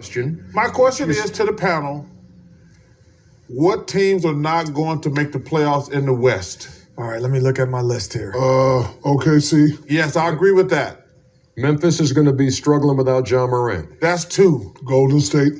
Question. My question is to the panel, what teams are not going to make the playoffs in the West? All right, let me look at my list here. OKC. Yes, I agree with that. Memphis is going to be struggling without John Morant. That's two. Golden State.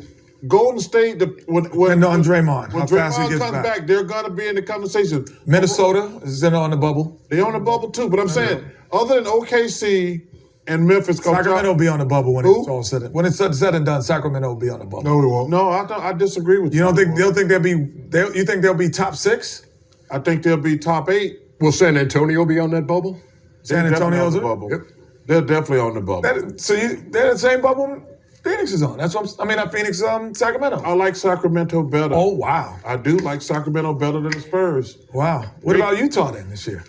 Golden State, And on Draymond, when how fast he Draymond gets comes back. back, they're going to be in the conversation. Minnesota is in on the bubble. They're on the bubble too, but I'm saying, other than OKC and Memphis, Sacramento will be on the bubble when Who? it's all said. When it's said and done, Sacramento will be on the bubble. No, we won't. No, I disagree with you. You don't think they'll think you think they'll be top 6? I think they'll be top 8. Will San Antonio be on that bubble? San They're definitely Antonio's on the in? bubble. Yep. They're definitely on the bubble. They're the same bubble Phoenix is on. That's what not Phoenix, Sacramento. I like Sacramento better. Oh, wow. I do like Sacramento better than the Spurs. Wow. What about Utah then this year?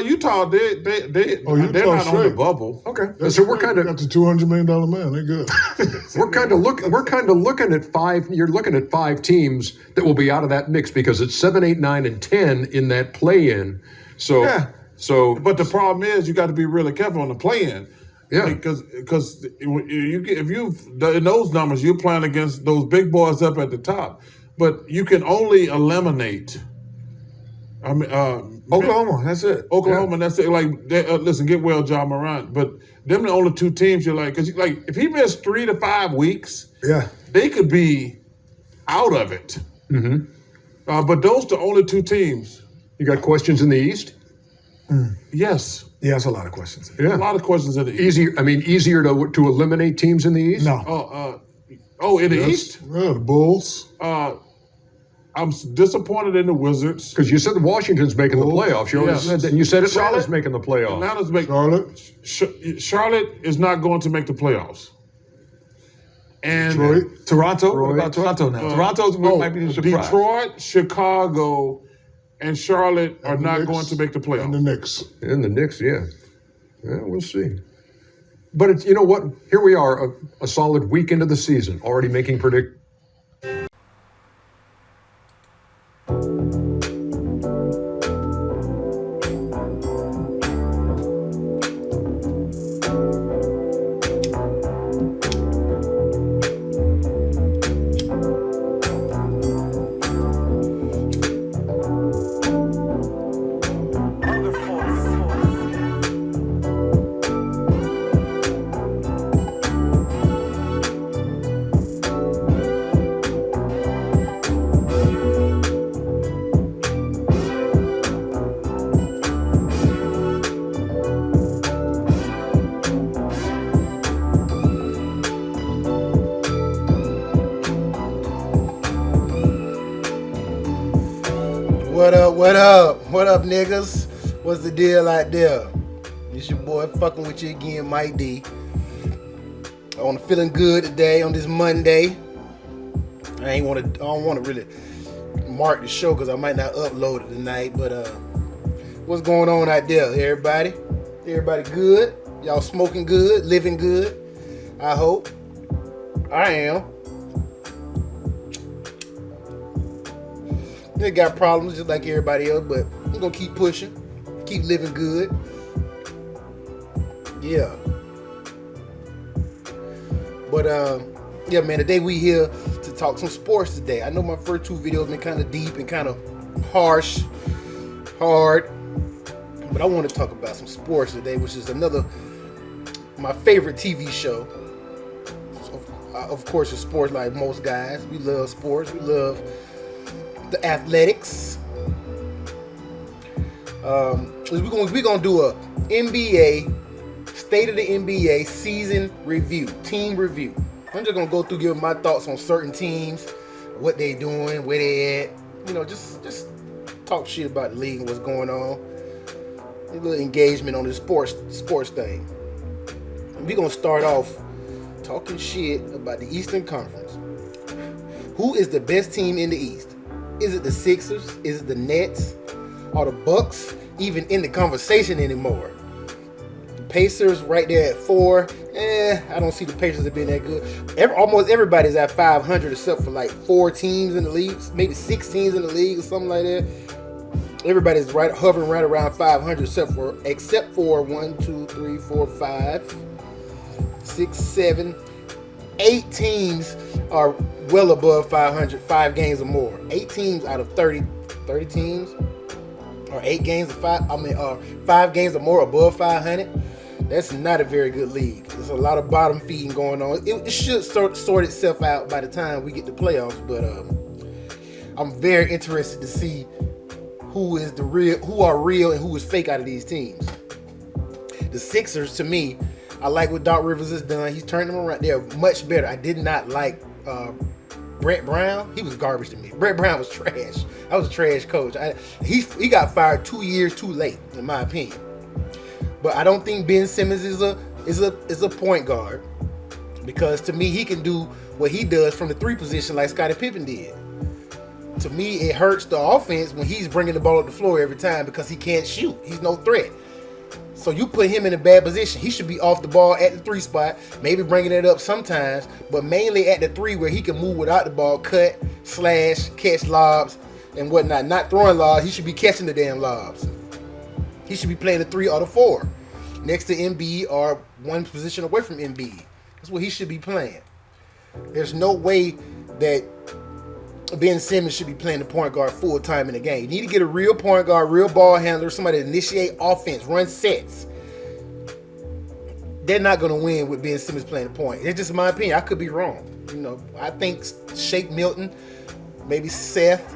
Utah, they're Utah's not on the straight. bubble. Okay. So we're kind of Got the $200 million man. They're good. we're kind of looking at 5. You're looking at 5 teams that will be out of that mix because it's 7, 8, 9, and 10 in that play-in. So Yeah. So, But the problem is you got to be really careful on the play-in. Yeah. Because if you in those numbers, you're playing against those big boys up at the top. But you can only eliminate. Oklahoma, that's it. Oklahoma, that's it. Like, listen, get well, John Morant. But them the only 2 teams you're like, because if he missed 3 to 5 weeks, Yeah. they could be out of it. mm-hmm. But those the only 2 teams. You got questions in the East? Yes. Yeah, that's a lot of questions. A lot of questions in the East. Easier to eliminate teams in the East? No. In the East? Yeah, the Bulls. I'm disappointed in the Wizards. Because you said Washington's making the playoffs. You already Yes. said that. And you said Atlanta's Charlotte- making the playoffs. Atlanta's making Charlotte. Charlotte is not going to make the playoffs. And Detroit. Toronto? What about Toronto now? Toronto might be the surprise. Detroit, Chicago, and Charlotte are And the not Knicks. going to make the playoffs. And the Knicks. And the Knicks, yeah. Yeah, we'll see. But it's, you know what? Here we are, a solid week into the season, already making predictions. What up, niggas? What's the deal out there? It's your boy fucking with you again, Mike D. I'm feeling good today on this Monday. I don't want to really mark the show because I might not upload it tonight. But what's going on out there, everybody? Everybody good? Y'all smoking good? Living good? I hope. I am. They got problems just like everybody else, but I'm gonna keep pushing, keep living good. Yeah. But yeah, man, today we here to talk some sports today. I know my first 2 videos been kind of deep and kind of hard, but I want to talk about some sports today, which is my favorite TV show. Of course, it's sports like most guys. We love sports. We love the athletics. We're gonna do a NBA State of the NBA season review, team review. I'm just gonna go through, give my thoughts on certain teams, what they doing, where they at. You know, just talk shit about the league and what's going on. A little engagement on this sports thing. And we're gonna start off talking shit about the Eastern Conference. Who is the best team in the East? Is it the Sixers? Is it the Nets? Are the Bucks even in the conversation anymore? The Pacers right there at 4. I don't see the Pacers as being that good. Almost everybody's at 500 except for like 4 teams in the league, maybe 6 teams in the league or something like that. Everybody's hovering right around 500 except for 1, 2, 3, 4, 5, 6, 7, 8 teams are well above 500, 5 games or more. 8 teams out of 30 teams, or 8 games of 5 games or more above 500. That's not a very good league. There's a lot of bottom feeding going on. It should sort itself out by the time we get to playoffs, but I'm very interested to see who are real and who is fake out of these teams. The Sixers, to me, I like what Doc Rivers has done. He's turned them around. They're much better. I did not like Brett Brown. He was garbage to me. Brett Brown was trash. I was a trash coach. He got fired 2 years too late, in my opinion. But I don't think Ben Simmons is a point guard, because to me he can do what he does from the 3 position like Scottie Pippen did. To me, it hurts the offense when he's bringing the ball up the floor every time because he can't shoot. He's no threat. So you put him in a bad position. He should be off the ball at the 3 spot, maybe bringing it up sometimes, but mainly at the 3 where he can move without the ball, cut, slash, catch lobs, and whatnot. Not throwing lobs. He should be catching the damn lobs. He should be playing the 3 or the 4 next to Embiid or one position away from Embiid. That's what he should be playing. There's no way that Ben Simmons should be playing the point guard full time in the game. You need to get a real point guard, real ball handler, somebody to initiate offense, run sets. They're not going to win with Ben Simmons playing the point. It's just my opinion. I could be wrong. I think Shake Milton, maybe Seth,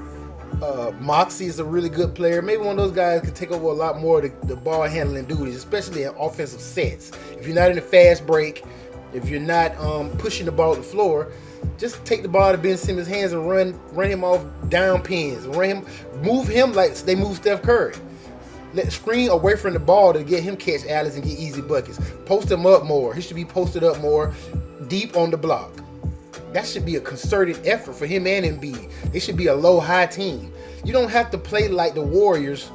Moxie is a really good player. Maybe one of those guys could take over a lot more of the ball handling duties, especially in offensive sets. If you're not in a fast break, if you're not pushing the ball to the floor, just take the ball out of Ben Simmons' hands and run him off down pins. Move him like they move Steph Curry. Let screen away from the ball to get him catch alleys and get easy buckets. Post him up more. He should be posted up more, deep on the block. That should be a concerted effort for him and Embiid. They should be a low-high team. You don't have to play like the Warriors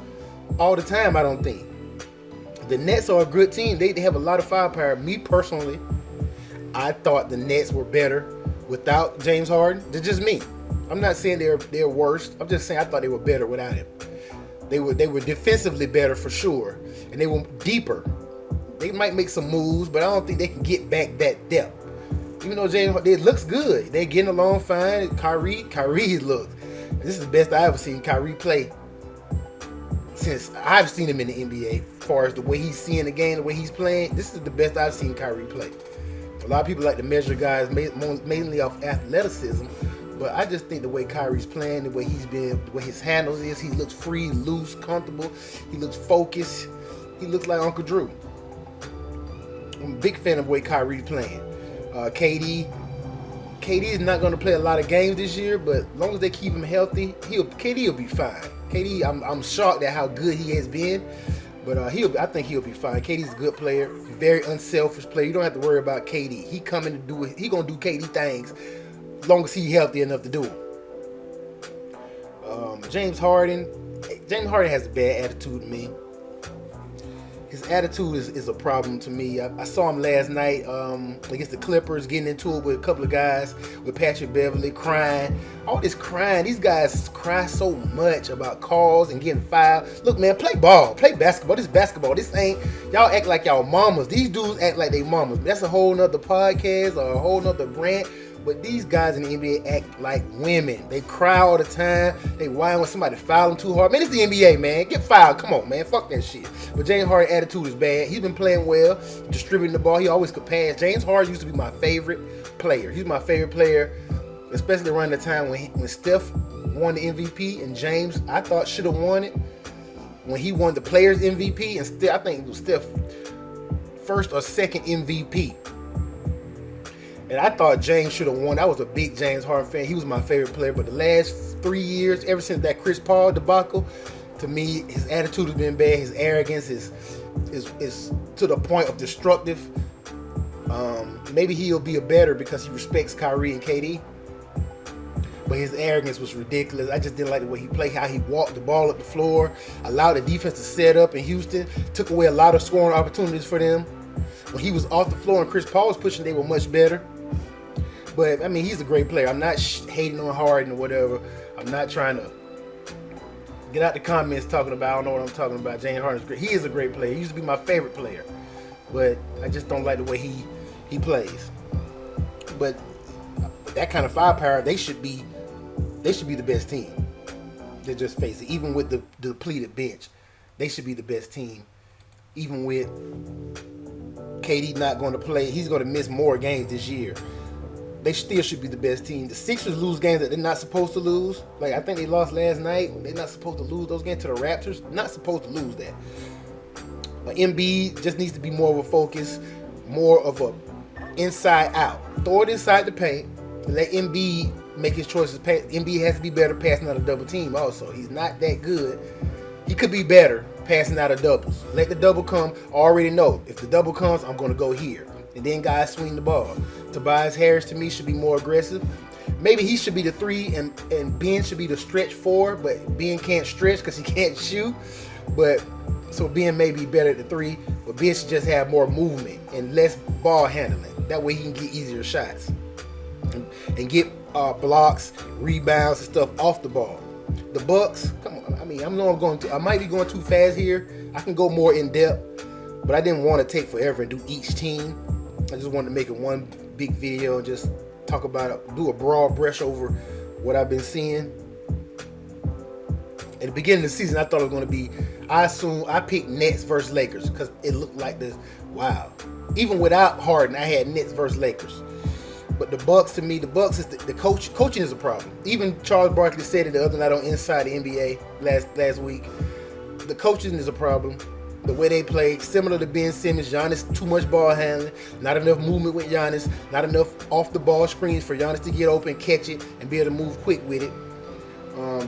all the time, I don't think. The Nets are a good team. They have a lot of firepower. Me personally, I thought the Nets were better without James Harden. That's just me. I'm not saying they're worse. I'm just saying I thought they were better without him. They were defensively better for sure, and they were deeper. They might make some moves, but I don't think they can get back that depth. Even though James Harden, it looks good. They're getting along fine. Kyrie looks. This is the best I ever seen Kyrie play since I've seen him in the NBA. As far as the way he's seeing the game, the way he's playing, this is the best I've seen Kyrie play. A lot of people like to measure guys mainly off athleticism, but I just think the way Kyrie's playing, the way he's been, the way his handles is, he looks free, loose, comfortable. He looks focused. He looks like Uncle Drew. I'm a big fan of the way Kyrie's playing. KD is not going to play a lot of games this year, but as long as they keep him healthy, KD will be fine. KD, I'm shocked at how good he has been, but I think he'll be fine. KD's a good player, very unselfish player. You don't have to worry about KD. He coming to do it. He gonna do KD things, as long as he's healthy enough to do them. James Harden has a bad attitude to me. His attitude is a problem to me. I saw him last night against the Clippers, getting into it with a couple of guys, with Patrick Beverly, crying. All this crying. These guys cry so much about calls and getting fouled. Look, man, play ball. Play basketball. This is basketball. This ain't... Y'all act like y'all mamas. These dudes act like they mamas. That's a whole nother podcast or a whole nother rant. But these guys in the NBA act like women. They cry all the time. They whine when somebody foul them too hard. Man, it's the NBA, man. Get fouled. Come on, man. Fuck that shit. But James Harden's attitude is bad. He's been playing well, distributing the ball. He always could pass. James Harden used to be my favorite player. He's my favorite player, especially around the time when Steph won the MVP and James, I thought, should have won it. When he won the Players MVP, and I think it was Steph first or second MVP. And I thought James should have won. I was a big James Harden fan. He was my favorite player. But the last 3 years, ever since that Chris Paul debacle, to me, his attitude has been bad. His arrogance is to the point of destructive. Maybe he'll be a better because he respects Kyrie and KD. But his arrogance was ridiculous. I just didn't like the way he played, how he walked the ball up the floor, allowed the defense to set up in Houston, took away a lot of scoring opportunities for them. When he was off the floor and Chris Paul was pushing, they were much better. But, I mean, he's a great player. I'm not hating on Harden or whatever. I'm not trying to get out the comments talking about, I don't know what I'm talking about. James Harden's great. He is a great player. He used to be my favorite player. But I just don't like the way he plays. But that kind of firepower, they should be the best team. They just face it. Even with the depleted bench, they should be the best team. Even with KD not going to play, he's going to miss more games this year. They still should be the best team. The Sixers lose games that they're not supposed to lose. Like, I think they lost last night. They're not supposed to lose those games to the Raptors. Not supposed to lose that. But Embiid just needs to be more of a focus, more of a inside out. Throw it inside the paint and let Embiid make his choices. Embiid has to be better passing out a double team also. He's not that good. He could be better passing out of doubles. Let the double come. Already know, if the double comes, I'm going to go here. And then guys swing the ball. Tobias Harris, to me, should be more aggressive. Maybe he should be the 3 and Ben should be the stretch 4, but Ben can't stretch because he can't shoot. But so Ben may be better at the 3, but Ben should just have more movement and less ball handling. That way he can get easier shots and get blocks, rebounds, and stuff off the ball. The Bucks, come on. I mean, I might be going too fast here. I can go more in depth, but I didn't want to take forever and do each team. I just wanted to make it one big video and just talk about it, do a broad brush over what I've been seeing. At the beginning of the season, I thought it was going to be, I picked Nets versus Lakers because it looked like this. Wow. Even without Harden, I had Nets versus Lakers. But the Bucks, to me, the Bucks is the coach. Coaching is a problem. Even Charles Barkley said it the other night on Inside the NBA last week. The coaching is a problem. The way they play, similar to Ben Simmons, Giannis, too much ball handling, not enough movement with Giannis, not enough off the ball screens for Giannis to get open, catch it, and be able to move quick with it.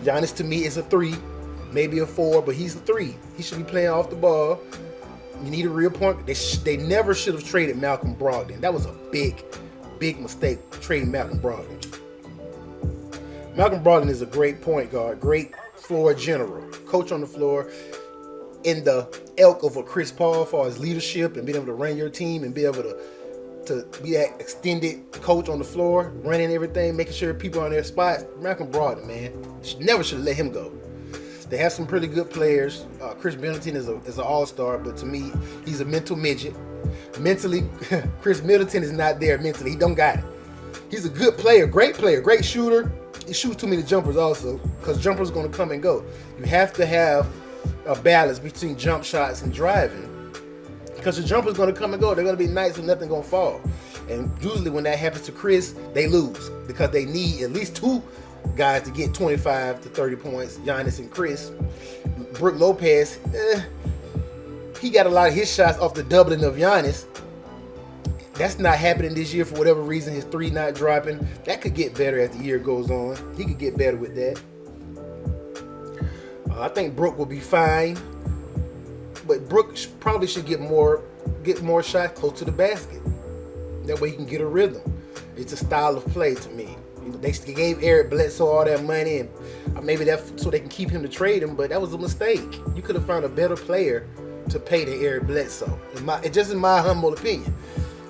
Giannis, to me, is a 3, maybe a 4, but he's a 3. He should be playing off the ball. You need a real point. They never should have traded Malcolm Brogdon. That was a big mistake, trading Malcolm Brogdon. Malcolm Brogdon is a great point guard, great floor general, coach on the floor, in the ilk of a Chris Paul for his leadership and being able to run your team and be able to be that extended coach on the floor, running everything, making sure people are in their spots. Malcolm Brogdon, man, never should have let him go. They have some pretty good players. Chris Middleton is an all-star, but to me, he's a mental midget. Mentally, Chris Middleton is not there mentally. He don't got it. He's a good player, great shooter. He shoots too many jumpers also, because jumpers are going to come and go. You have to have a balance between jump shots and driving, because the jumper's going to come and go. They're going to be nights when nothing going to fall. And usually when that happens to Chris, they lose because they need at least 2 guys to get 25 to 30 points, Giannis and Chris. Brook Lopez, he got a lot of his shots off the doubling of Giannis. That's not happening this year for whatever reason. His 3 not dropping. That could get better as the year goes on. He could get better with that. I think Brook will be fine, but Brook probably should get more shots close to the basket. That way he can get a rhythm. It's a style of play to me. You know, they gave Eric Bledsoe all that money, and maybe that's so they can keep him to trade him, but that was a mistake. You could have found a better player to pay than Eric Bledsoe. Just in my humble opinion.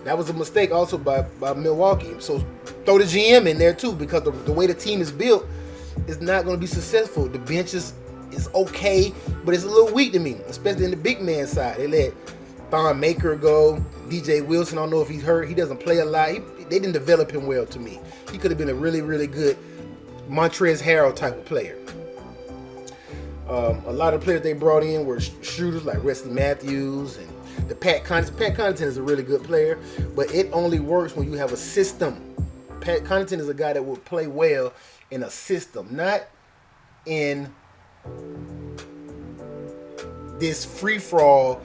That was a mistake also by Milwaukee. So throw the GM in there too, because the way the team is built is not going to be successful. The bench is okay, but it's a little weak to me, especially in the big man side. They let Thon Maker go. DJ Wilson, I don't know if he's hurt. He doesn't play a lot. They didn't develop him well to me. He could have been a really, really good Montrezl Harrell type of player. A lot of players they brought in were shooters like Wesley Matthews and the Pat Connaughton. Pat Connaughton is a really good player, but it only works when you have a system. Pat Connaughton is a guy that will play well in a system, not in this free-for-all,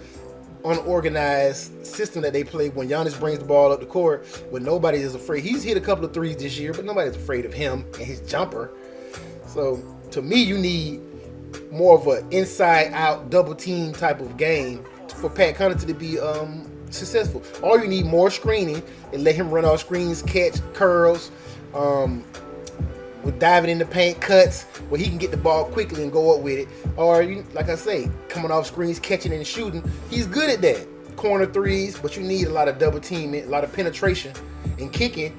unorganized system that they play when Giannis brings the ball up the court, when nobody is afraid. He's hit a couple of threes this year, but nobody's afraid of him and his jumper. So to me, you need more of an inside-out double team type of game for Pat Connaughton to be successful. Or you need more screening and let him run off screens, catch curls, with diving in the paint, cuts, where he can get the ball quickly and go up with it. Or, like I say, coming off screens, catching and shooting. He's good at that. Corner threes, but you need a lot of double teaming, a lot of penetration and kicking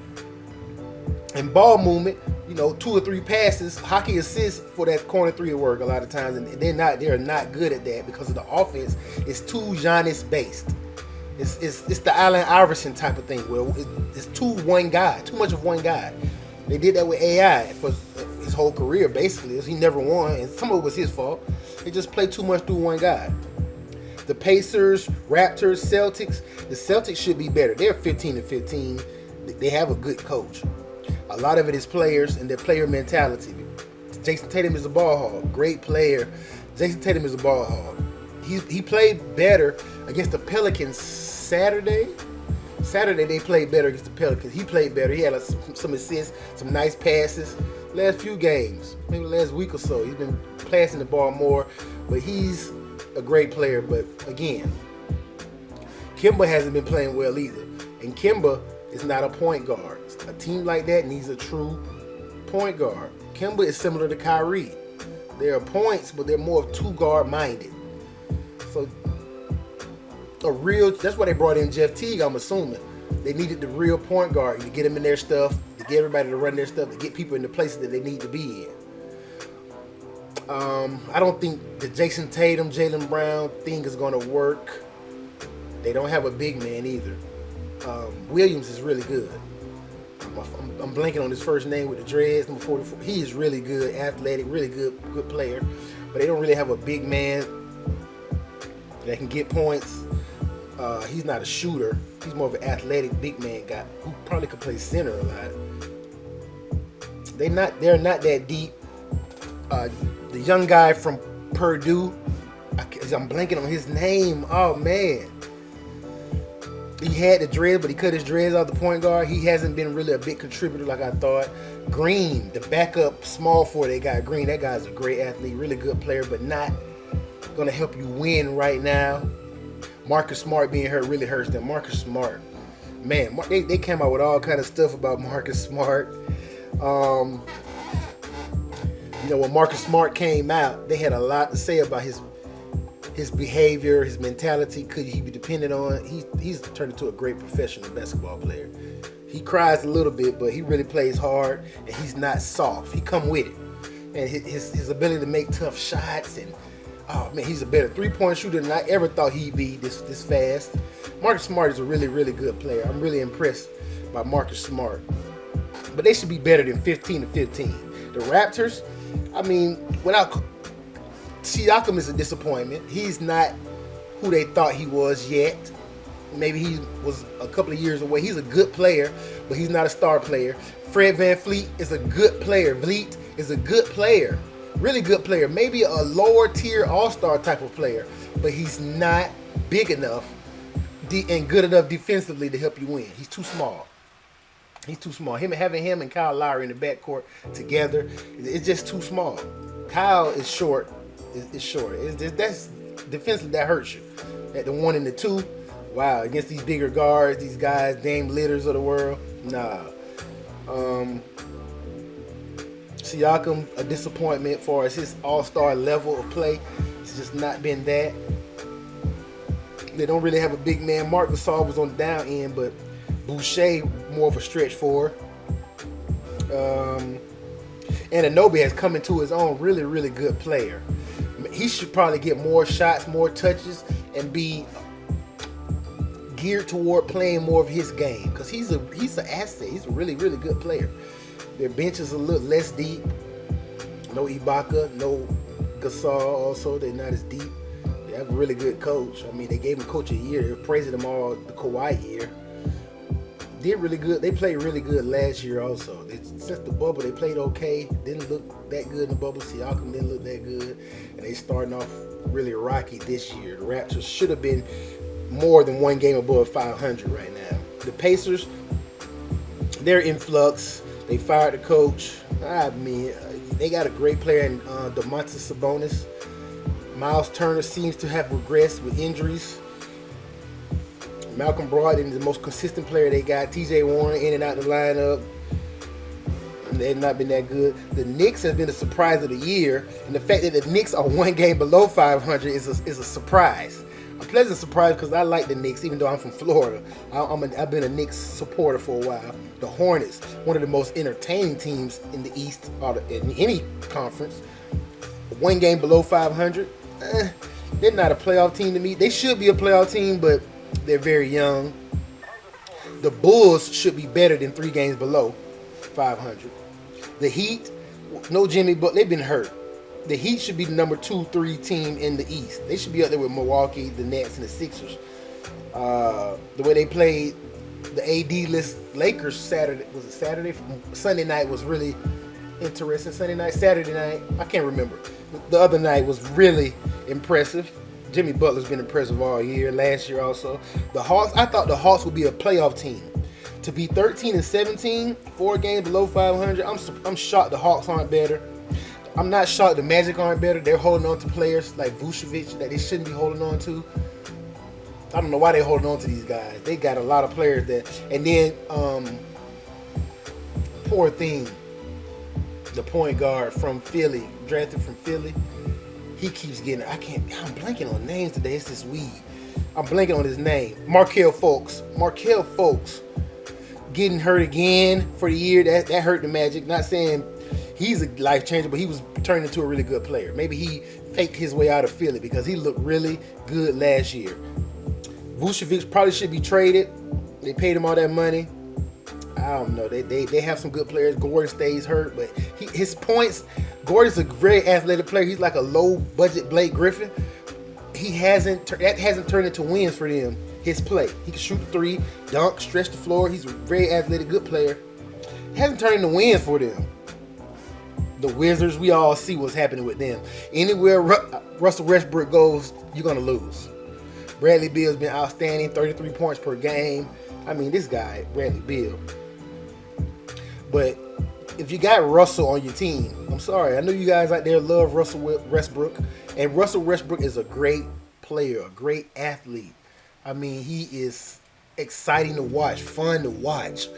and ball movement. 2 or 3 passes, hockey assists for that corner 3 to work a lot of times, and they're not good at that because of the offense is too Giannis based. It's the Allen Iverson type of thing where it's too much of one guy. They did that with AI for his whole career, basically. He never won, and some of it was his fault. They just played too much through one guy. The Pacers, Raptors, Celtics. The Celtics should be better. They're 15-15. They have a good coach. A lot of it is players and their player mentality. Jason Tatum is a ball hog. Great player. Jason Tatum is a ball hog. He played better against the Pelicans Saturday. Saturday they played better against the Pelicans. He played better. He had some assists, some nice passes. Last few games, maybe last week or so, he's been passing the ball more. But he's a great player. But again, Kemba hasn't been playing well either. And Kemba is not a point guard. A team like that needs a true point guard. Kemba is similar to Kyrie. There are points, but they're more of two-guard minded. So that's why they brought in Jeff Teague, I'm assuming. They needed the real point guard to get them in their stuff, to get everybody to run their stuff, to get people in the places that they need to be in. I don't think the Jason Tatum, Jaylen Brown thing is going to work. They don't have a big man either. Williams is really good. I'm blanking on his first name with the dreads, number 44. He is really good, athletic, really good player. But they don't really have a big man that can get points. He's not a shooter. He's more of an athletic big man guy who probably could play center a lot. They're not that deep. The young guy from Purdue, I'm blanking on his name. Oh man. He had the dreads, but he cut his dreads off the point guard. He hasn't been really a big contributor like I thought. Green, the backup small forward they got. Green, that guy's a great athlete, really good player, but not going to help you win right now. Marcus Smart being hurt really hurts them. Marcus Smart, man, they came out with all kind of stuff about Marcus Smart. When Marcus Smart came out, they had a lot to say about his behavior, his mentality. Could he be dependent on? He's turned into a great professional basketball player. He cries a little bit, but he really plays hard, and he's not soft. He come with it, and his ability to make tough shots, and oh man, he's a better three-point shooter than I ever thought he'd be this fast. Marcus Smart is a really, really good player. I'm really impressed by Marcus Smart, but they should be better than 15-15. The Raptors, I mean, without Siakam is a disappointment. He's not who they thought he was yet. Maybe he was a couple of years away. He's a good player, but he's not a star player. Fred VanVleet is a good player. Vliet is a good player. Really good player. Maybe a lower tier all-star type of player, but he's not big enough and good enough defensively to help you win. He's too small. He's too small. Having him and Kyle Lowry in the backcourt together, it's just too small. Kyle is short. It's short. That's defensively that hurts you. At the 1 and the 2, wow, against these bigger guards, these guys, Dame Litters of the world, nah. Siakam, a disappointment as far as his all-star level of play. It's just not been that. They don't really have a big man. Marc Gasol was on the down end, but Boucher more of a stretch forward. Anunoby has come into his own. Really, really good player. He should probably get more shots, more touches, and be geared toward playing more of his game because he's an asset. He's a really, really good player. Their bench is a little less deep. No Ibaka, no Gasol. Also, they're not as deep. They have a really good coach. I mean, they gave him Coach of the Year. They're praising them all the Kawhi year. Did really good. They played really good last year also. Since the bubble, they played okay. Didn't look that good in the bubble. Siakam didn't look that good. And they starting off really rocky this year. The Raptors should have been more than one game above 500 right now. The Pacers, they're in flux. They fired the coach. I mean, they got a great player in Domantas Sabonis. Miles Turner seems to have regressed with injuries. Malcolm Brogdon is the most consistent player they got. TJ Warren in and out the lineup. They've not been that good. The Knicks have been the surprise of the year, and the fact that the Knicks are one game below 500 is a surprise. A pleasant surprise because I like the Knicks, even though I'm from Florida. I've been a Knicks supporter for a while. The Hornets, one of the most entertaining teams in the East or in any conference. One game below 500. They're not a playoff team to me. They should be a playoff team, but They're very young. The Bulls should be better than 3 games below 500. The Heat, no Jimmy, but they've been hurt. The Heat should be the number 2-3 team in the East. They should be up there with Milwaukee, the Nets, and the Sixers. The way they played the AD-less Lakers Saturday, was it Saturday? Sunday night was really interesting. Saturday night, I can't remember. The other night was really impressive. Jimmy Butler's been impressive all year, last year also. The Hawks, I thought the Hawks would be a playoff team. To be 13-17, 4 games below 500, I'm shocked the Hawks aren't better. I'm not shocked the Magic aren't better. They're holding on to players like Vucevic that they shouldn't be holding on to. I don't know why they're holding on to these guys. They got a lot of players that, and then poor thing, the point guard from Philly, drafted from Philly. He keeps getting, I'm blanking on names today. It's this weed. I'm blanking on his name. Markelle Fultz getting hurt again for the year. That hurt the Magic. Not saying he's a life changer, but he was turning into a really good player. Maybe he faked his way out of Philly because he looked really good last year. Vucevic probably should be traded. They paid him all that money. I don't know. They have some good players. Gordon stays hurt, but his points. Gordon's a very athletic player. He's like a low budget Blake Griffin. That hasn't turned into wins for them. His play. He can shoot the 3, dunk, stretch the floor. He's a very athletic, good player. It hasn't turned into wins for them. The Wizards, we all see what's happening with them. Anywhere Russell Westbrook goes, you're gonna lose. Bradley Beal's been outstanding, 33 points per game. I mean, this guy, Bradley Beal. But if you got Russell on your team, I'm sorry. I know you guys out there love Russell Westbrook. And Russell Westbrook is a great player, a great athlete. I mean, he is exciting to watch, fun to watch,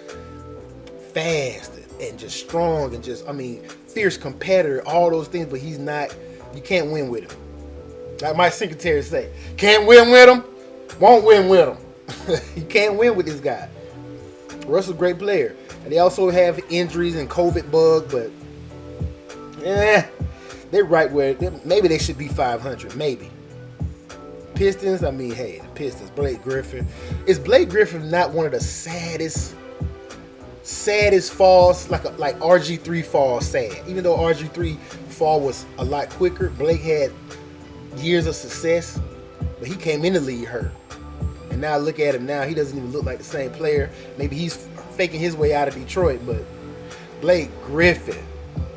fast and just strong and just, fierce competitor, all those things, but he's not, you can't win with him. Like my secretary say, can't win with him, won't win with him. You can't win with this guy. Russell's a great player. And they also have injuries and COVID bug, but they're right where, maybe they should be 500, maybe. Pistons, the Pistons, Blake Griffin. Is Blake Griffin not one of the saddest falls, like RG3 fall sad? Even though RG3 fall was a lot quicker, Blake had years of success, but he came in the league hurt. And now look at him now. He doesn't even look like the same player. Maybe he's faking his way out of Detroit, but Blake Griffin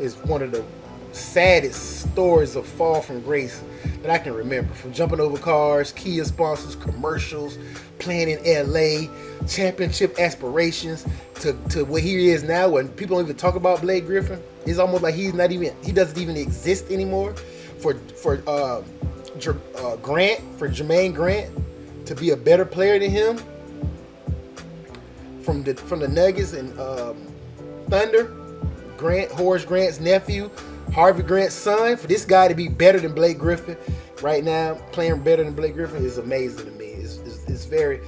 is one of the saddest stories of fall from grace that I can remember. From jumping over cars, Kia sponsors, commercials, playing in LA, championship aspirations, to where he is now when people don't even talk about Blake Griffin. It's almost like he doesn't even exist anymore. For Jermaine Grant to be a better player than him from the Nuggets and Thunder, Horace Grant's nephew, Harvey Grant's son, for this guy to be better than Blake Griffin right now, playing better than Blake Griffin is amazing to me. It's very,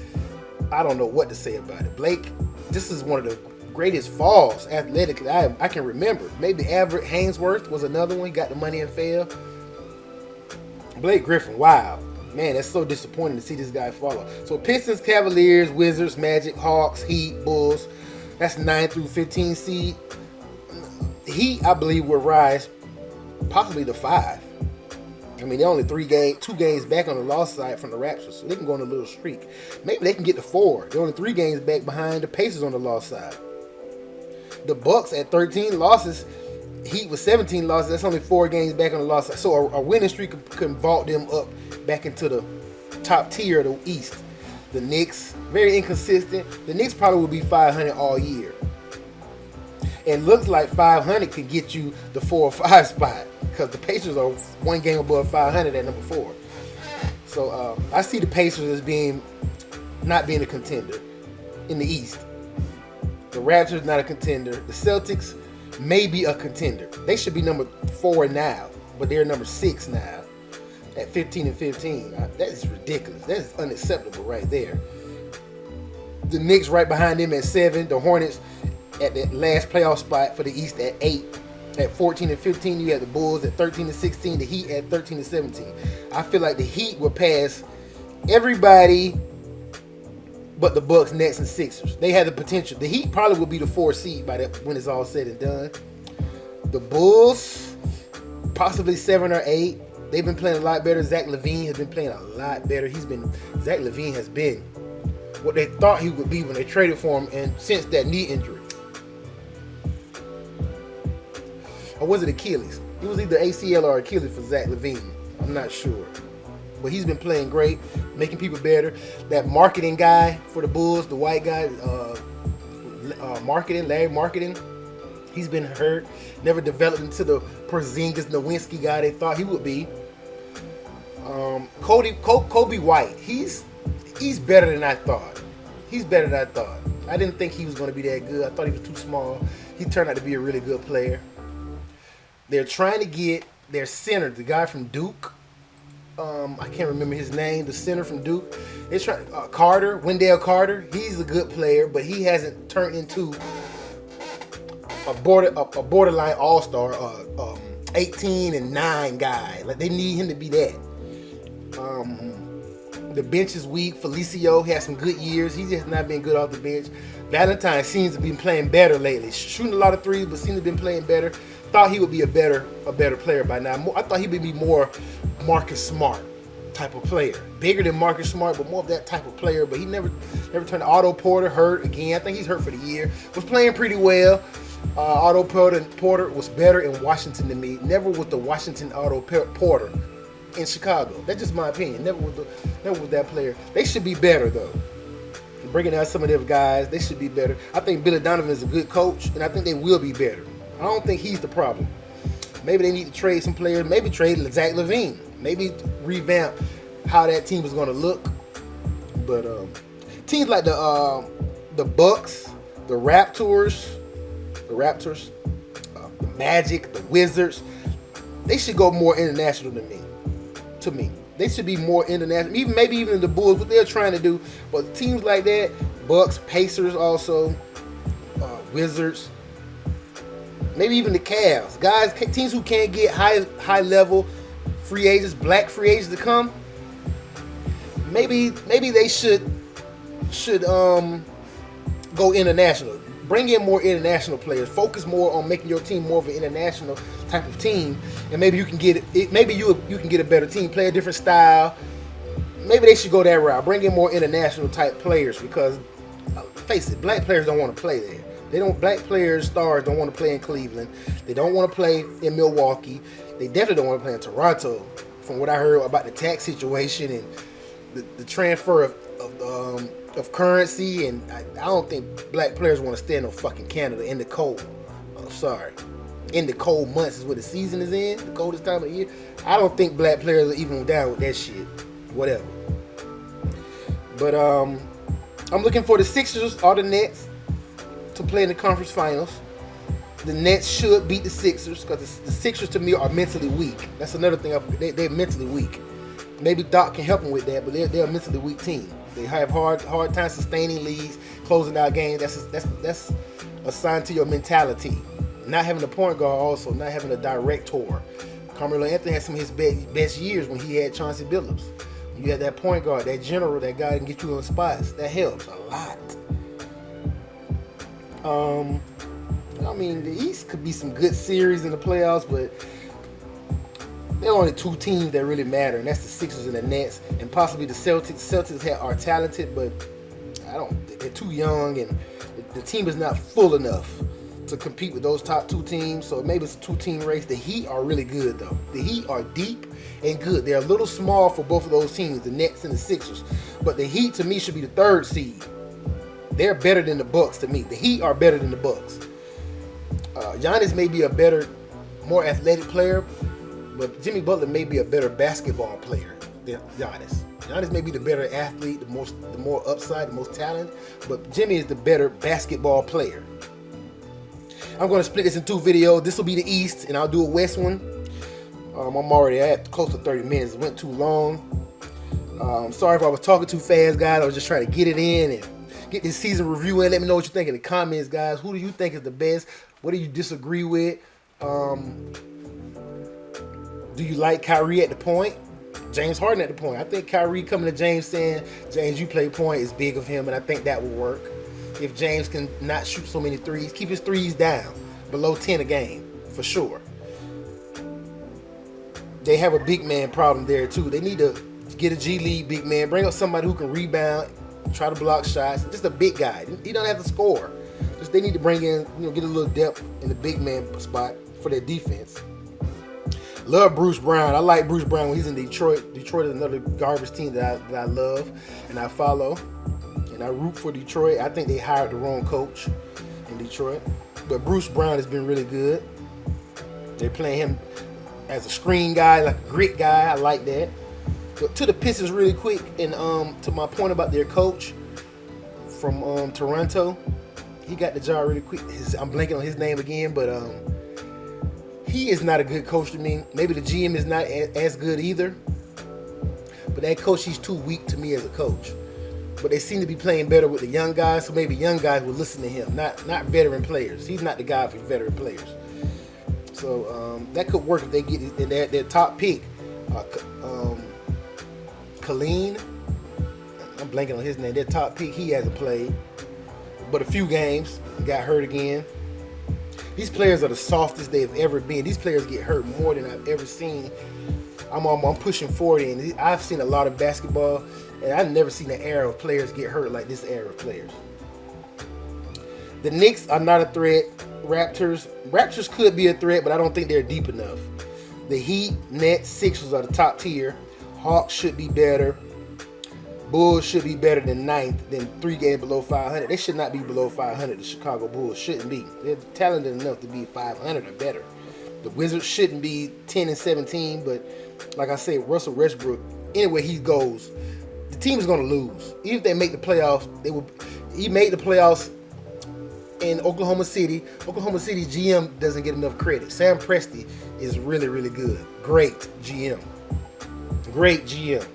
I don't know what to say about it. Blake, this is one of the greatest falls athletically I can remember. Maybe Everett Hainsworth was another one. He got the money and fell. Blake Griffin, wow. Man, that's so disappointing to see this guy fall. So Pistons, Cavaliers, Wizards, Magic, Hawks, Heat, Bulls. That's 9 through 15 seed. Heat, I believe, will rise possibly to 5. They're only 2 games back on the loss side from the Raptors, so they can go on a little streak. Maybe they can get to 4. They're only 3 games back behind the Pacers on the loss side. The Bucks at 13 losses, Heat with 17 losses. That's only 4 games back on the loss side. So a winning streak can vault them up back into the top tier of the East. The Knicks, very inconsistent. The Knicks probably will be 500 all year. And looks like 500 could get you the 4 or 5 spot because the Pacers are 1 game above 500 at number 4. So I see the Pacers as not being a contender in the East. The Raptors not a contender. The Celtics may be a contender. They should be number 4 now, but they're number 6 now at 15-15. That is ridiculous. That is unacceptable right there. The Knicks right behind them at 7. The Hornets at that last playoff spot for the East at 8. At 14-15, you have the Bulls at 13-16. The Heat at 13-17. I feel like the Heat will pass everybody but the Bucks, Nets, and Sixers. They have the potential. The Heat probably will be the 4 seed by that when it's all said and done. The Bulls, possibly 7 or 8. They've been playing a lot better. Zach LaVine has been playing a lot better. Zach LaVine has been what they thought he would be when they traded for him, and since that knee injury. Or was it Achilles? It was either ACL or Achilles for Zach LaVine. I'm not sure. But he's been playing great, making people better. That marketing guy for the Bulls, the white guy, Larry Marketing, he's been hurt. Never developed into the Porzingis, Nowinski guy they thought he would be. Kobe White, he's better than I thought. He's better than I thought. I didn't think he was going to be that good. I thought he was too small. He turned out to be a really good player. They're trying to get their center, the guy from Duke. I can't remember his name. The center from Duke. It's trying Wendell Carter. He's a good player, but he hasn't turned into a borderline all-star, 18-9 guy. Like, they need him to be that. The bench is weak. Felicio has some good years. He just not been good off the bench. Valentine seems to be playing better lately. Shooting a lot of threes, but seems to have been playing better. Thought he would be a better player by now. I thought he would be more Marcus Smart type of player. Bigger than Marcus Smart, but more of that type of player. But he never turned. Otto Porter hurt again. I think he's hurt for the year. Was playing pretty well. Otto Porter was better in Washington than me. Never was the Washington Otto Porter in Chicago. That's just my opinion. Never was that player. They should be better though. Bringing out some of them guys, they should be better. I think Billy Donovan is a good coach, and I think they will be better. I don't think he's the problem. Maybe they need to trade some players. Maybe trade Zach LaVine. Maybe revamp how that team is going to look. But teams like the Bucks, the Raptors, the Magic, the Wizards, they should go more international than me. To me, they should be more international. Maybe even the Bulls, what they're trying to do. But teams like that, Bucks, Pacers, also Wizards. Maybe even the Cavs. Guys, teams who can't get high level free agents, black free agents to come. Maybe they should go international. Bring in more international players. Focus more on making your team more of an international type of team, and maybe you can get it. Maybe you can get a better team, play a different style. Maybe they should go that route. Bring in more international type players because, face it, black players don't want to play there. Black players, stars don't want to play in Cleveland. They don't want to play in Milwaukee. They definitely don't want to play in Toronto. From what I heard about the tax situation and the transfer of currency, and I don't think black players want to stay in no fucking Canada in the cold. I'm sorry. In the cold months is where the season is in, the coldest time of the year. I don't think black players are even down with that shit. Whatever. But I'm looking for the Sixers or the Nets to play in the conference finals. The Nets should beat the Sixers because the Sixers to me are mentally weak. That's another thing. They're mentally weak. Maybe Doc can help them with that, but they're a mentally weak team. They have hard time sustaining leads, closing out games. That's a sign to your mentality. Not having a point guard, also not having a director. Carmelo Anthony had some of his best years when he had Chauncey Billups. You had that point guard, that general, that guy can get you on spots. That helps a lot. I mean, the East could be some good series in the playoffs, but there are only two teams that really matter, and that's the Sixers and the Nets, and possibly the Celtics. Celtics are talented, but they're too young, and the team is not full enough to compete with those top two teams. So maybe it's a two-team race. The Heat are really good, though. The Heat are deep and good. They're a little small for both of those teams, the Nets and the Sixers. But the Heat, to me, should be the third seed. They're better than the Bucks to me. The Heat are better than the Bucks. Giannis may be a better, more athletic player, but Jimmy Butler may be a better basketball player than Giannis. Giannis may be the better athlete, the more upside, the most talent, but Jimmy is the better basketball player. I'm going to split this in two videos. This will be the East, and I'll do a West one. I'm already at close to 30 minutes. It went too long. Sorry if I was talking too fast, guys. I was just trying to get it in and get this season review in. Let me know what you think in the comments, guys. Who do you think is the best? What do you disagree with? Do you like Kyrie at the point? James Harden at the point. I think Kyrie coming to James saying, James, you play point is big of him, and I think that will work. If James can not shoot so many threes, keep his threes down, below 10 a game, for sure. They have a big man problem there, too. They need to get a G League big man, bring up somebody who can rebound, try to block shots, just a big guy. He don't have to score. Just they need to bring in, get a little depth in the big man spot for their defense. Love Bruce Brown. I like Bruce Brown when he's in Detroit. Detroit is another garbage team that I love and I follow. And I root for Detroit. I think they hired the wrong coach in Detroit. But Bruce Brown has been really good. They're playing him as a screen guy, like a grit guy. I like that. But to the Pistons really quick, and to my point about their coach from Toronto, he got the job really quick. I'm blanking on his name again, but he is not a good coach to me. Maybe the GM is not as good either. But that coach, he's too weak to me as a coach. But they seem to be playing better with the young guys, so maybe young guys will listen to him, not veteran players. He's not the guy for veteran players. So that could work if they get their top pick. Colleen, I'm blanking on his name. Their top pick, he hasn't played. But a few games, got hurt again. These players are the softest they've ever been. These players get hurt more than I've ever seen. I'm pushing 40, and I've seen a lot of basketball, and I've never seen an era of players get hurt like this era of players. The Knicks are not a threat. Raptors could be a threat, but I don't think they're deep enough. The Heat, Nets, Sixers are the top tier. Hawks should be better. Bulls should be better than 9th, than 3 games below 500. They should not be below 500. The Chicago Bulls shouldn't be. They're talented enough to be 500 or better. The Wizards shouldn't be 10 and 17, but like I said, Russell Westbrook, anywhere he goes, the team is going to lose. Even if they make the playoffs, he made the playoffs in Oklahoma City. Oklahoma City GM doesn't get enough credit. Sam Presti is really, really good. Great GM. Great GM.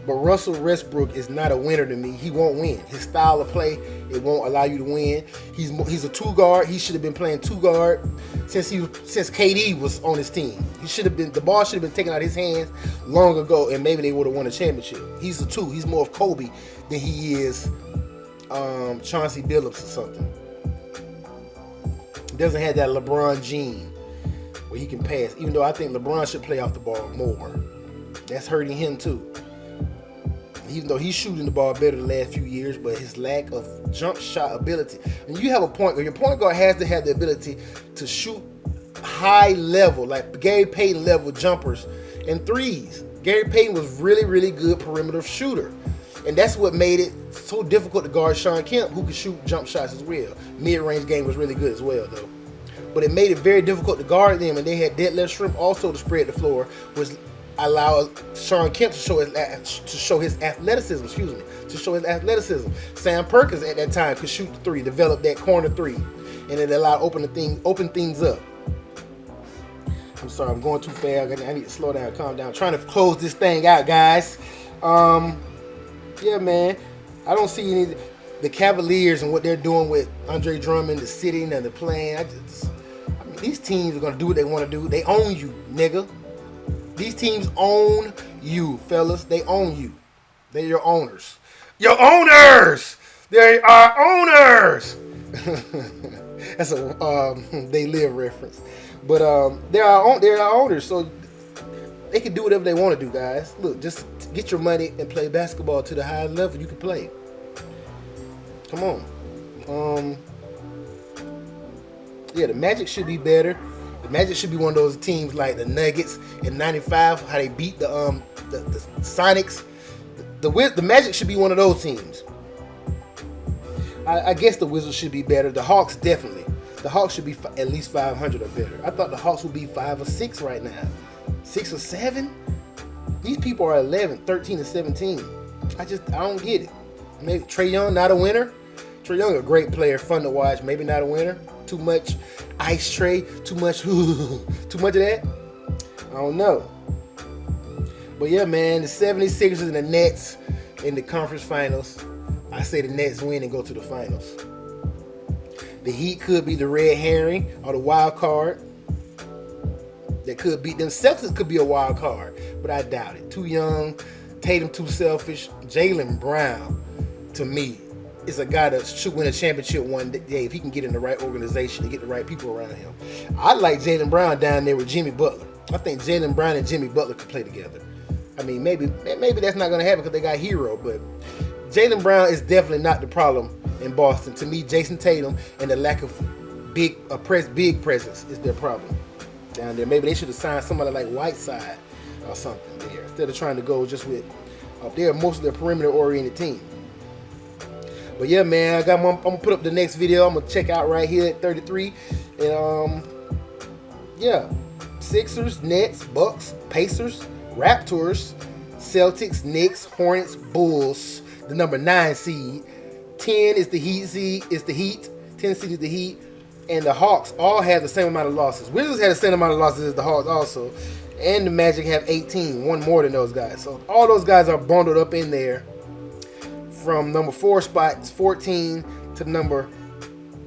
But Russell Westbrook is not a winner to me. He won't win. His style of play, it won't allow you to win. He's a 2-guard. He should have been playing 2-guard since KD was on his team. The ball should have been taken out of his hands long ago, and maybe they would have won a championship. He's a 2. He's more of Kobe than he is Chauncey Billups or something. He doesn't have that LeBron gene where he can pass, even though I think LeBron should play off the ball more. That's hurting him too. Even though he's shooting the ball better the last few years, but his lack of jump shot ability. And you have a point guard. Your point guard has to have the ability to shoot high level, like Gary Payton level jumpers and threes. Gary Payton was really, really good perimeter shooter. And that's what made it so difficult to guard Sean Kemp, who could shoot jump shots as well. Mid-range game was really good as well, though. But it made it very difficult to guard them, and they had Detlef Schrempf also to spread the floor, which allowed Sean Kemp to show his athleticism. Sam Perkins at that time could shoot the 3, develop that corner 3, and it allowed open things up. I'm sorry, I'm going too fast. I need to slow down, calm down. I'm trying to close this thing out, guys. Yeah, man. I don't see the Cavaliers and what they're doing with Andre Drummond, the sitting and the playing. These teams are gonna do what they want to do. They own you, nigga. These teams own you, fellas. They own you. They're your owners. Your owners! They are owners! That's a They Live reference. But they're our owners, so they can do whatever they want to do, guys. Look, just get your money and play basketball to the highest level you can play. Come on. Yeah, the Magic should be better. The Magic should be one of those teams like the Nuggets in '95, how they beat the Sonics. The Magic should be one of those teams. I guess the Wizards should be better. The Hawks definitely. The Hawks should be at least 500 or better. I thought the Hawks would be 5 or 6 right now. 6 or 7? These people are 11, 13, and 17. I don't get it. Maybe Trae Young, not a winner. Trae Young, a great player, fun to watch. Maybe not a winner. Too much ice tray, too much of that. I don't know. But yeah, man, the 76ers and the Nets in the conference finals. I say the Nets win and go to the finals. The Heat could be the red herring or the wild card. That could beat them. Celtics could be a wild card. but I doubt it. Too young. Tatum too selfish. Jaylen Brown, to me, is a guy that should win a championship one day if he can get in the right organization and get the right people around him. I like Jaylen Brown down there with Jimmy Butler. I think Jaylen Brown and Jimmy Butler could play together. I mean, maybe that's not going to happen because they got Hero, but Jaylen Brown is definitely not the problem in Boston. To me, Jason Tatum and the lack of big presence is their problem down there. Maybe they should have signed somebody like Whiteside or something there instead of trying to go just with they're mostly a perimeter-oriented team. But yeah, man, I'm gonna put up the next video. I'm gonna check out right here at 33, and yeah, Sixers, Nets, Bucks, Pacers, Raptors, Celtics, Knicks, Hornets, Bulls, the number 9 seed. 10 is the Heat seed. It's the Heat. 10 seed is the Heat, and the Hawks all have the same amount of losses. Wizards had the same amount of losses as the Hawks also, and the Magic have 18, one more than those guys. So all those guys are bundled up in there. From number 4 spot is 14 to number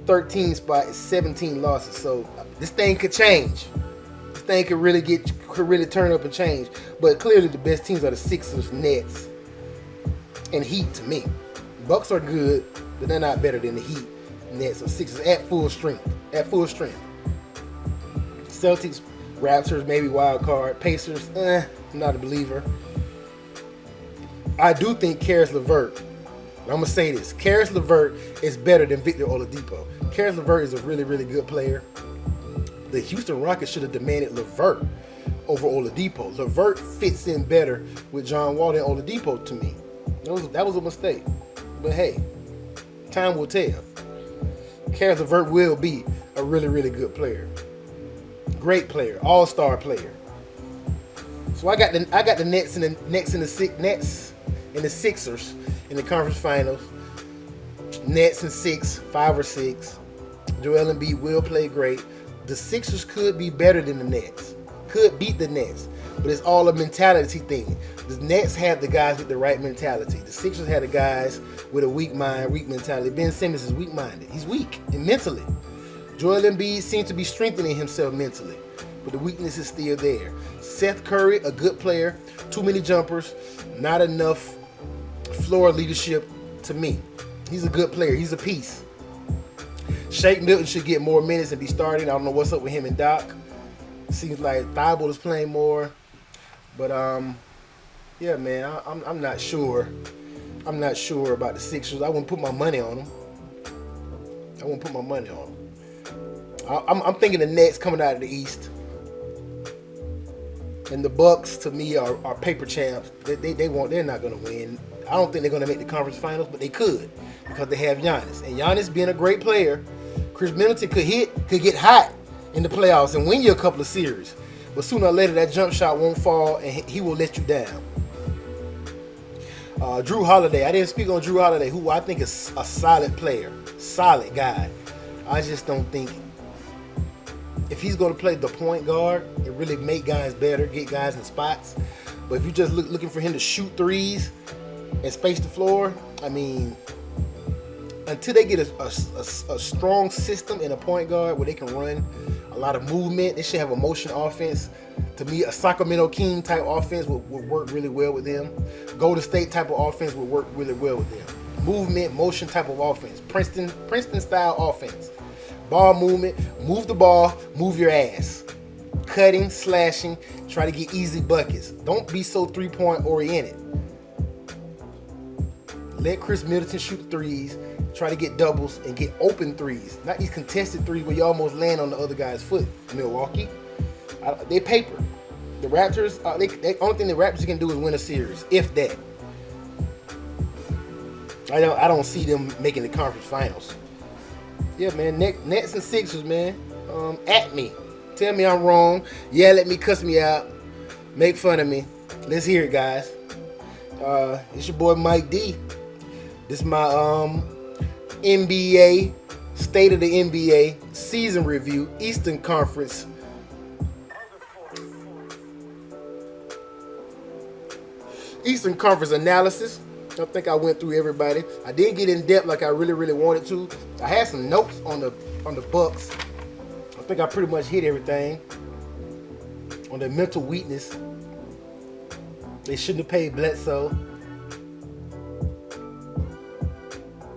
13 spot is 17 losses. So this thing could change. This thing could really turn up and change. But clearly the best teams are the Sixers, Nets, and Heat to me. Bucks are good, but they're not better than the Heat, Nets, or Sixers at full strength. Celtics, Raptors, maybe wild card. Pacers, I'm not a believer. I do think Karis LeVert. I'm going to say this. Karis LeVert is better than Victor Oladipo. Karis LeVert is a really, really good player. The Houston Rockets should have demanded LeVert over Oladipo. LeVert fits in better with John Wall than Oladipo to me. That was a mistake. But hey, time will tell. Karis LeVert will be a really, really good player. Great player. All-star player. So I got the Nets and the Sixers in the conference finals. Nets in 6, 5 or 6. Joel Embiid will play great. The Sixers could be better than the Nets. Could beat the Nets. But it's all a mentality thing. The Nets have the guys with the right mentality. The Sixers have the guys with a weak mind, weak mentality. Ben Simmons is weak-minded. He's weak and mentally. Joel Embiid seems to be strengthening himself mentally, but the weakness is still there. Seth Curry, a good player. Too many jumpers. Not enough floor leadership to me. He's a good player. He's a piece. Shake Milton should get more minutes and be starting. I don't know what's up with him and Doc. Seems like Thibault is playing more. But yeah, man, I'm not sure. I'm not sure about the Sixers. I wouldn't put my money on them. I'm thinking the Nets coming out of the East. And the Bucks, to me, are paper champs. They're not going to win. I don't think they're going to make the conference finals, but they could because they have Giannis. And Giannis being a great player, Chris Middleton could get hot in the playoffs and win you a couple of series. But sooner or later, that jump shot won't fall, and he will let you down. Drew Holliday. I didn't speak on Drew Holliday, who I think is a solid player, solid guy. I just don't think if he's going to play the point guard and really make guys better, get guys in spots. But if you're just looking for him to shoot threes and space the floor, I mean, until they get a strong system in a point guard where they can run a lot of movement, they should have a motion offense. To me, a Sacramento King type offense would work really well with them. Golden State type of offense would work really well with them. Movement, motion type of offense. Princeton style offense. Ball movement, move the ball, move your ass. Cutting, slashing, try to get easy buckets. Don't be so three-point oriented. Let Chris Middleton shoot threes, try to get doubles and get open threes. Not these contested threes where you almost land on the other guy's foot. Milwaukee, they paper. The Raptors, the only thing the Raptors can do is win a series, if that. I don't see them making the conference finals. Yeah, man, Nets and Sixers, man. At me. Tell me I'm wrong. Yell at me, cuss me out. Make fun of me. Let's hear it, guys. It's your boy Mike D. This is my NBA, State of the NBA season review, Eastern Conference. Eastern Conference analysis. I think I went through everybody. I didn't get in depth like I really, really wanted to. I had some notes on the Bucks. I think I pretty much hit everything on their mental weakness. They shouldn't have paid Bledsoe.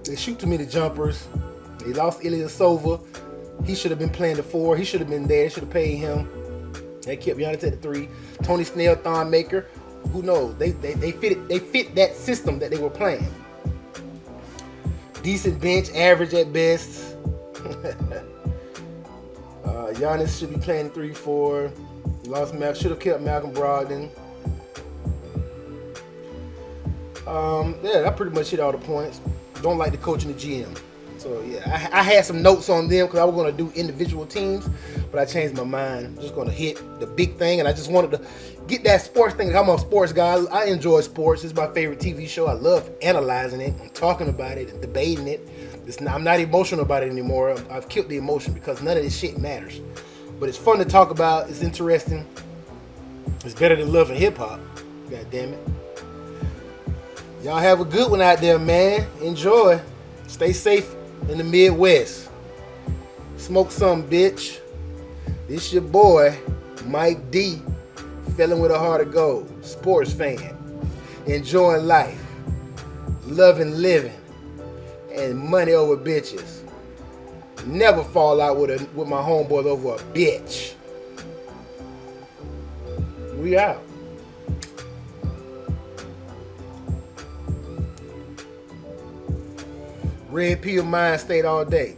They shoot too many jumpers. They lost Ilyasova. He should have been playing the 4. He should have been there. They should have paid him. They kept Giannis at the 3. Tony Snell, Thon Maker. Who knows? They fit that system that they were playing. Decent bench, average at best. Giannis should be playing 3-4. Should have kept Malcolm Brogdon. Yeah, that pretty much hit all the points. Don't like the coach and the GM. So yeah, I had some notes on them because I was going to do individual teams, but I changed my mind. I'm just going to hit the big thing, and I just wanted to get that sports thing. I'm a sports guy. I enjoy sports. It's my favorite TV show. I love analyzing it and talking about it and debating it. I'm not emotional about it anymore. I've killed the emotion because none of this shit matters. But it's fun to talk about. It's interesting. It's better than love and hip hop. God damn it. Y'all have a good one out there, man. Enjoy. Stay safe in the Midwest. Smoke some, bitch. This your boy, Mike D. Feeling with a heart of gold. Sports fan. Enjoying life. Loving living. And money over bitches. Never fall out with my homeboys over a bitch. We out. Red pill mind state all day.